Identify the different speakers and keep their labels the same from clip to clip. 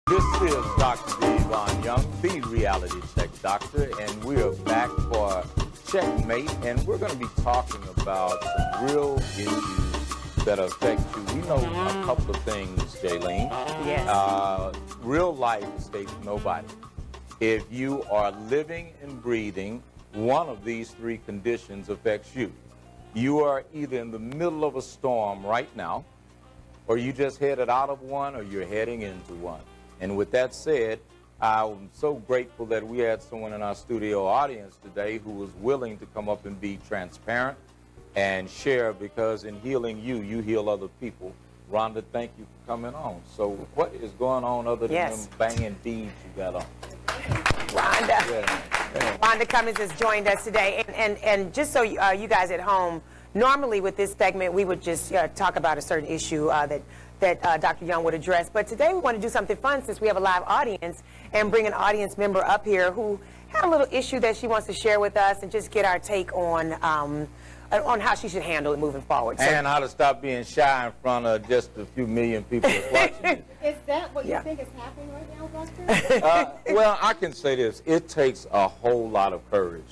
Speaker 1: This is Dr. Devon Young, the reality check doctor, and we are back for Checkmate, and we're going to be talking about some real issues that affect you. We know a couple of things, Jaylene.
Speaker 2: Yes.
Speaker 1: Real life escapes nobody. If you are living and breathing, one of these three conditions affects you. You are either in the middle of a storm right now, or you just headed out of one, or you're heading into one. And with that said, I'm so grateful that we had someone in our studio audience today who was willing to come up and be transparent and share, because in healing you, you heal other people. Rhonda, thank you for coming on. So what is going on other than them banging beads you got on?
Speaker 2: Rhonda. Rhonda Cummings has joined us today. And just so you guys at home, normally with this segment, we would just talk about a certain issue that Dr. Young would address. But today we want to do something fun since we have a live audience and bring an audience member up here who had a little issue that she wants to share with us and just get our take on how she should handle it moving forward.
Speaker 1: And how to stop being shy in front of just a few million people that's watching you.
Speaker 3: Is that what you think is happening right now, Doctor?
Speaker 1: Well, I can say this. It takes a whole lot of courage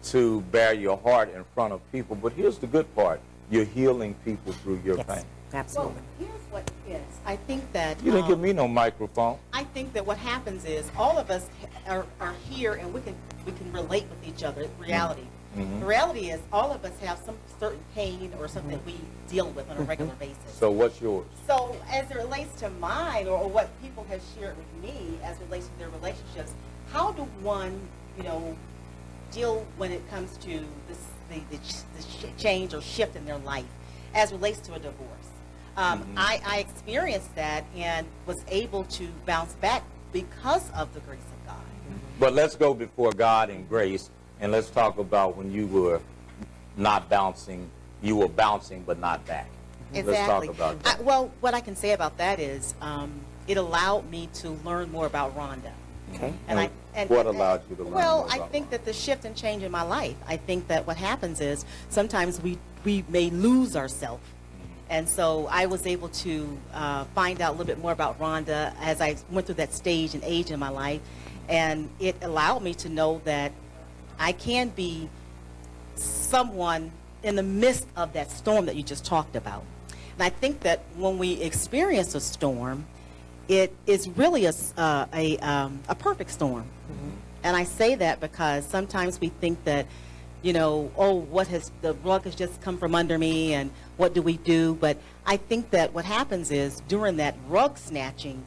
Speaker 1: to bear your heart in front of people. But here's the good part. You're healing people through your pain.
Speaker 2: Absolutely.
Speaker 3: Well, here's what it is. I think that...
Speaker 1: You didn't give me no microphone.
Speaker 3: I think that what happens is all of us are here and we can relate with each other, reality. The reality is all of us have some certain pain or something that we deal with on a regular basis.
Speaker 1: So what's yours?
Speaker 3: So as it relates to mine or what people have shared with me as it relates to their relationships, how do one, deal when it comes to the change or shift in their life as it relates to a divorce? I experienced that and was able to bounce back because of the grace of God.
Speaker 1: But let's go before God and grace, and let's talk about when you were not bouncing, you were bouncing but not back.
Speaker 3: Exactly.
Speaker 1: Let's talk about that.
Speaker 3: Well, what I can say about that is it allowed me to learn more about Rhonda.
Speaker 2: Okay.
Speaker 1: And what allowed you to learn more about
Speaker 3: I think that the shift and change in my life, I think that what happens is sometimes we may lose ourselves. And so I was able to find out a little bit more about Rhonda as I went through that stage and age in my life. And it allowed me to know that I can be someone in the midst of that storm that you just talked about. And I think that when we experience a storm, it is really a perfect storm. And I say that because sometimes we think that, the rug has just come from under me and what do we do? But I think that what happens is during that rug snatching,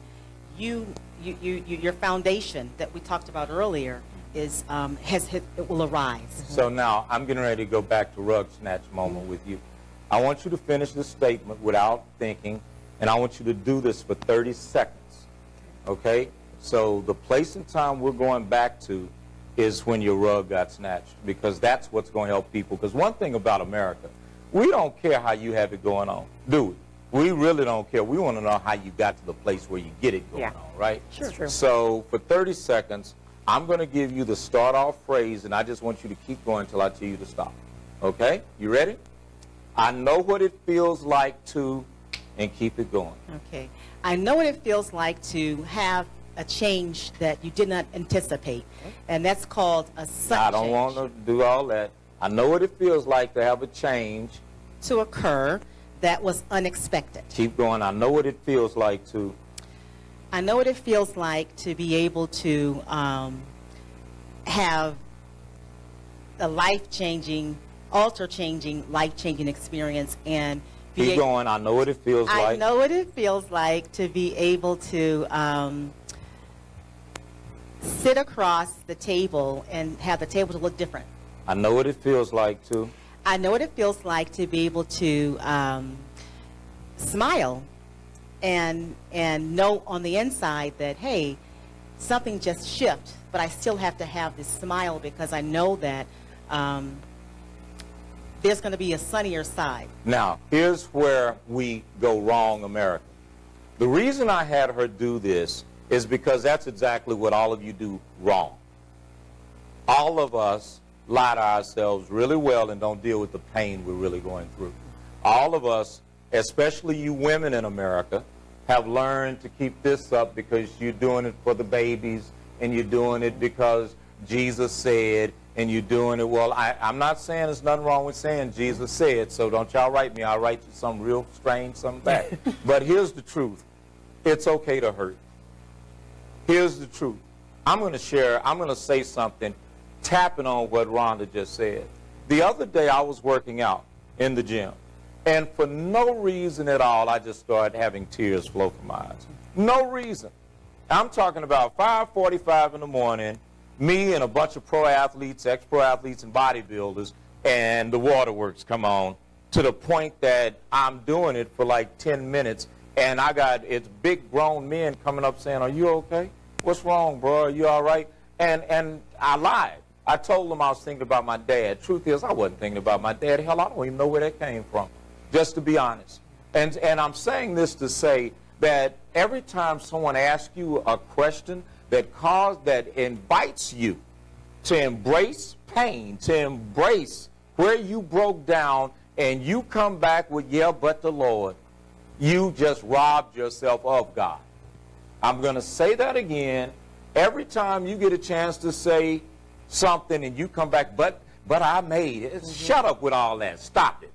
Speaker 3: your foundation that we talked about earlier is it will arise.
Speaker 1: So now I'm getting ready to go back to rug snatch moment with you. I want you to finish this statement without thinking, and I want you to do this for 30 seconds. Okay? So the place and time we're going back to is when your rug got snatched, because that's what's going to help people. Because one thing about America, we don't care how you have it going on, do we? We really don't care. We want to know how you got to the place where you get it going on, right?
Speaker 2: Sure. True.
Speaker 1: So for 30 seconds, I'm going to give you the start-off phrase, and I just want you to keep going until I tell you to stop. Okay? You ready? I know what it feels like to, and keep it going.
Speaker 3: Okay. I know what it feels like to have a change that you did not anticipate, and that's called a sudden
Speaker 1: I don't want to do all that. I know what it feels like to have a change
Speaker 3: to occur that was unexpected.
Speaker 1: Keep going. I know what it feels like to.
Speaker 3: I know what it feels like to be able to have a life-changing, alter-changing, life-changing experience and
Speaker 1: Keep going. I know what it feels like.
Speaker 3: I know what it feels like to be able to sit across the table and have the table to look different.
Speaker 1: I know what it feels like to.
Speaker 3: I know what it feels like to be able to smile and know on the inside that, hey, something just shifted, but I still have to have this smile because I know that there's going to be a sunnier side.
Speaker 1: Now, here's where we go wrong, America. The reason I had her do this is because that's exactly what all of you do wrong. All of us lie to ourselves really well and don't deal with the pain we're really going through. All of us, especially you women in America, have learned to keep this up because you're doing it for the babies, and you're doing it because Jesus said, and you're doing it. Well, I'm not saying there's nothing wrong with saying Jesus said, so don't y'all write me. I'll write you some real strange something back. But here's the truth. It's okay to hurt. Here's the truth. I'm going to say something tapping on what Rhonda just said. The other day I was working out in the gym, and for no reason at all, I just started having tears flow from my eyes. No reason. I'm talking about 5:45 in the morning, me and a bunch of pro athletes, ex-pro athletes, and bodybuilders, and the waterworks come on to the point that I'm doing it for like 10 minutes, and it's big grown men coming up saying, "Are you okay? What's wrong, bro? Are you all right?" And I lied. I told them I was thinking about my dad. Truth is, I wasn't thinking about my dad. Hell, I don't even know where that came from, just to be honest. And I'm saying this to say that every time someone asks you a question that invites you to embrace pain, to embrace where you broke down, and you come back with, "Yeah, but the Lord," you just robbed yourself of God. I'm going to say that again. Every time you get a chance to say something and you come back, but I made it. Shut up with all that. Stop it.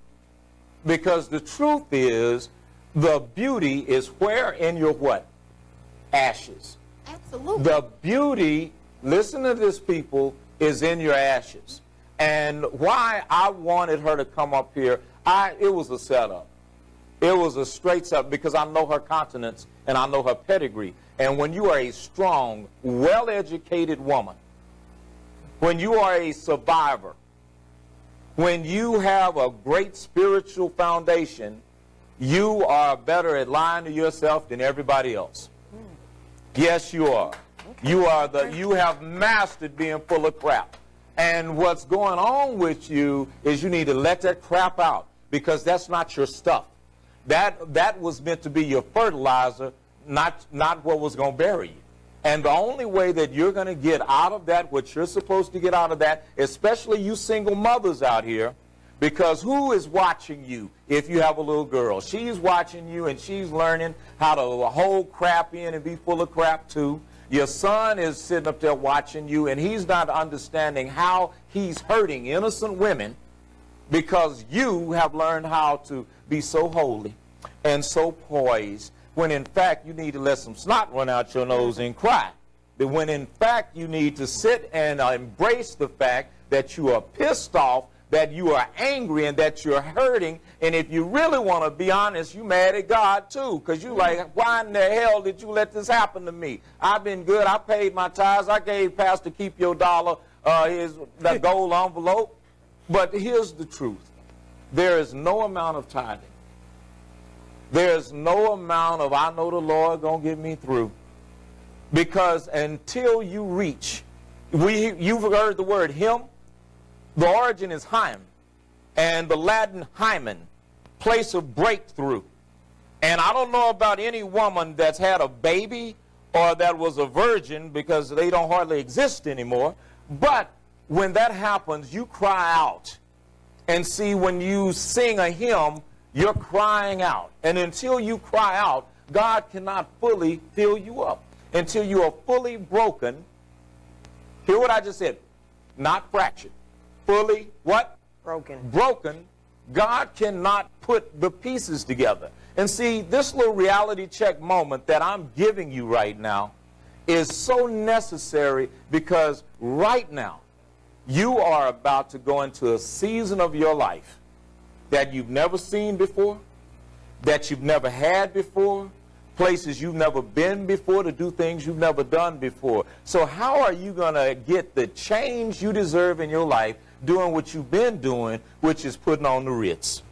Speaker 1: Because the truth is, the beauty is where in your what? Ashes.
Speaker 3: Absolutely.
Speaker 1: The beauty, listen to this, people, is in your ashes. And why I wanted her to come up here, it was a setup. It was a straight setup because I know her continence and I know her pedigree. And when you are a strong, well-educated woman, when you are a survivor, when you have a great spiritual foundation, you are better at lying to yourself than everybody else. Yes, you are. You have mastered being full of crap. And what's going on with you is you need to let that crap out, because that's not your stuff. That was meant to be your fertilizer, not what was going to bury you. And the only way that you're going to get out of that, what you're supposed to get out of that, especially you single mothers out here, because who is watching you if you have a little girl? She's watching you, and she's learning how to hold crap in and be full of crap too. Your son is sitting up there watching you, and he's not understanding how he's hurting innocent women because you have learned how to be so holy and so poised, when in fact you need to let some snot run out your nose and cry. When in fact you need to sit and embrace the fact that you are pissed off, that you are angry, and that you're hurting. And if you really want to be honest, you mad at God too, because you like, why in the hell did you let this happen to me? I've been good. I paid my tithes. I gave Pastor Keep Your Dollar that gold envelope. But here's the truth. There is no amount of tithing. There's no amount of, I know the Lord going to get me through. Because until you reach, you've heard the word him. The origin is Heim, and the Latin hymen, place of breakthrough. And I don't know about any woman that's had a baby or that was a virgin, because they don't hardly exist anymore. But when that happens, you cry out. And see, when you sing a hymn, you're crying out. And until you cry out, God cannot fully fill you up. Until you are fully broken. Hear what I just said. Not fractured. Fully what?
Speaker 2: Broken.
Speaker 1: Broken. God cannot put the pieces together. And see, this little reality check moment that I'm giving you right now is so necessary, because right now you are about to go into a season of your life that you've never seen before, that you've never had before, places you've never been before, to do things you've never done before. So how are you going to get the change you deserve in your life doing what you've been doing, which is putting on the Ritz?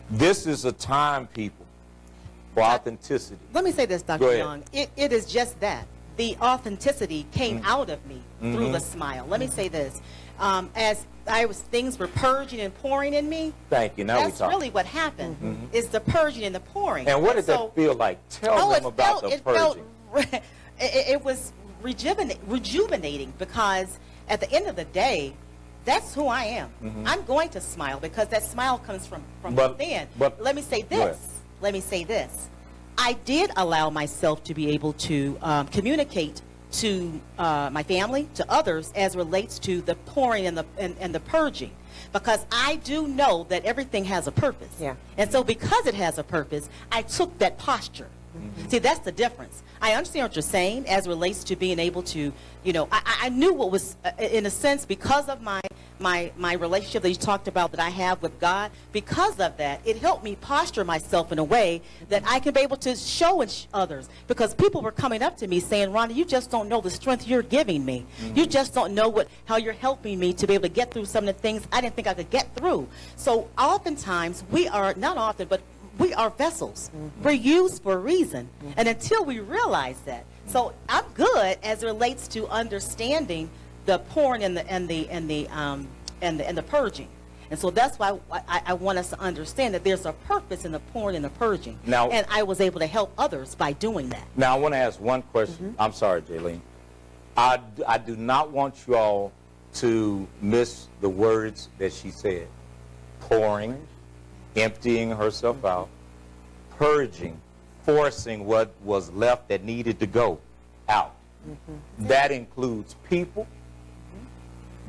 Speaker 1: This is a time, people, for authenticity.
Speaker 3: Let me say this, Dr. Young. It is just that. The authenticity came out of me through the smile. Let me say this. As things were purging and pouring in me.
Speaker 1: Thank you. Now
Speaker 3: that's really what happened, is the purging and the pouring.
Speaker 1: And what did that feel like? Tell them about the purging.
Speaker 3: It was rejuvenating, because at the end of the day, that's who I am. I'm going to smile, because that smile comes from within. But let me say this. I did allow myself to be able to communicate to my family, to others, as relates to the pouring and the purging. Because I do know that everything has a purpose.
Speaker 2: Yeah.
Speaker 3: And so because it has a purpose, I took that posture. See, that's the difference. I understand what you're saying as relates to being able to, you know, I knew what was, in a sense, because of my relationship that you talked about that I have with God, because of that, it helped me posture myself in a way that I can be able to show others. Because people were coming up to me saying, Rhonda, you just don't know the strength you're giving me. You just don't know how you're helping me to be able to get through some of the things I didn't think I could get through. So oftentimes, we are, not often, but we are vessels. We're used for a reason. And until we realize that. So I'm good as it relates to understanding the pouring and the purging. And so that's why I want us to understand that there's a purpose in the pouring and the purging.
Speaker 1: Now,
Speaker 3: and I was able to help others by doing that.
Speaker 1: Now, I want to ask one question. I'm sorry, Jaylene. I do not want you all to miss the words that she said. Pouring, emptying herself out, purging, forcing what was left that needed to go out. That includes people.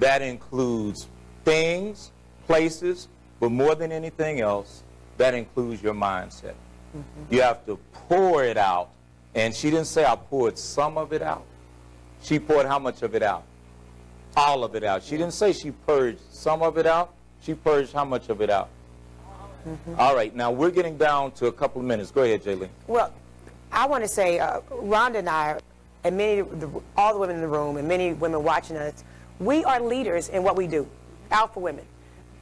Speaker 1: That includes things, places, but more than anything else, that includes your mindset. You have to pour it out. And she didn't say I poured some of it out. She poured how much of it out? All of it out. She didn't say she purged some of it out. She purged how much of it out? All right, now we're getting down to a couple of minutes. Go ahead, Jaylene.
Speaker 2: Well, I want to say, Rhonda and I, and all the women in the room, and many women watching us, we are leaders in what we do. Alpha women.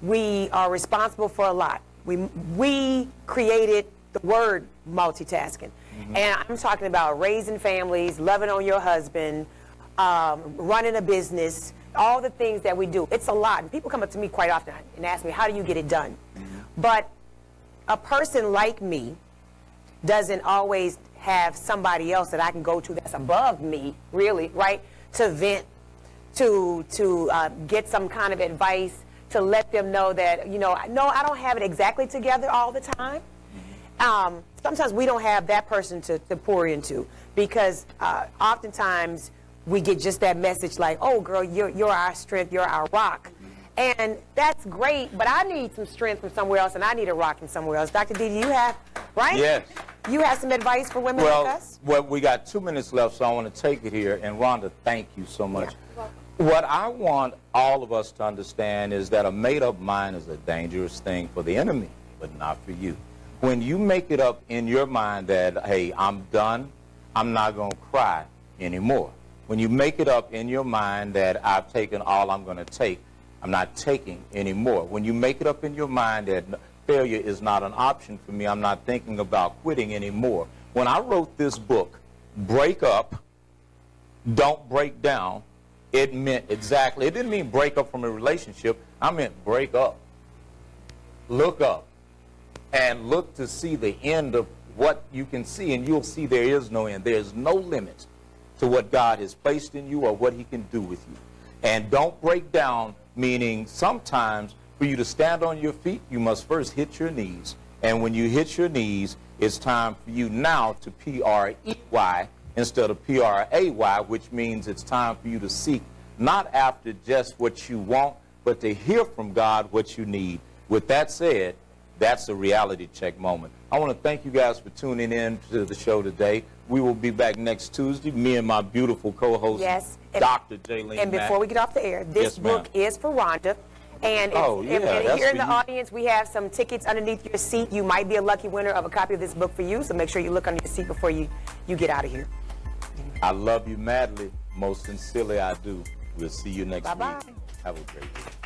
Speaker 2: We are responsible for a lot. We created the word multitasking. And I'm talking about raising families, loving on your husband, running a business, all the things that we do. It's a lot. And people come up to me quite often and ask me, how do you get it done? But a person like me doesn't always have somebody else that I can go to that's above me, really, right? To vent, to get some kind of advice, to let them know that, you know, no, I don't have it exactly together all the time. Sometimes we don't have that person to pour into, because oftentimes we get just that message like, oh, girl, you're our strength, you're our rock. And that's great, but I need some strength from somewhere else, and I need a rock from somewhere else. Dr. D, do you have, right?
Speaker 1: Yes.
Speaker 2: You have some advice for women like us?
Speaker 1: Well, we got 2 minutes left, so I want to take it here. And Rhonda, thank you so much.
Speaker 2: Yeah.
Speaker 1: What I want all of us to understand is that a made-up mind is a dangerous thing for the enemy, but not for you. When you make it up in your mind that, hey, I'm done, I'm not going to cry anymore. When you make it up in your mind that I've taken all I'm going to take, I'm not taking anymore. When you make it up in your mind that failure is not an option for me, I'm not thinking about quitting anymore. When I wrote this book, Break Up, Don't Break Down, it meant exactly, it didn't mean break up from a relationship, I meant break up. Look up and look to see the end of what you can see, and you'll see there is no end. There is no limit to what God has placed in you or what he can do with you. And don't break down, meaning sometimes for you to stand on your feet, you must first hit your knees. And when you hit your knees, it's time for you now to P-R-E-Y instead of P-R-A-Y, which means it's time for you to seek not after just what you want, but to hear from God what you need. With that said, that's a reality check moment. I want to thank you guys for tuning in to the show today. We will be back next Tuesday, me and my beautiful co-host,
Speaker 2: Yes.
Speaker 1: Dr. Jaylene
Speaker 2: And before we get off the air, this
Speaker 1: Yes, ma'am.
Speaker 2: book is for Rhonda. And
Speaker 1: Oh, yeah, that's
Speaker 2: here in
Speaker 1: for
Speaker 2: the
Speaker 1: you.
Speaker 2: audience, we have some tickets underneath your seat. You might be a lucky winner of a copy of this book for you, so make sure you look under your seat before you get out of here.
Speaker 1: I love you madly. Most sincerely, I do. We'll see you next
Speaker 2: Bye-bye.
Speaker 1: week. Have a great day.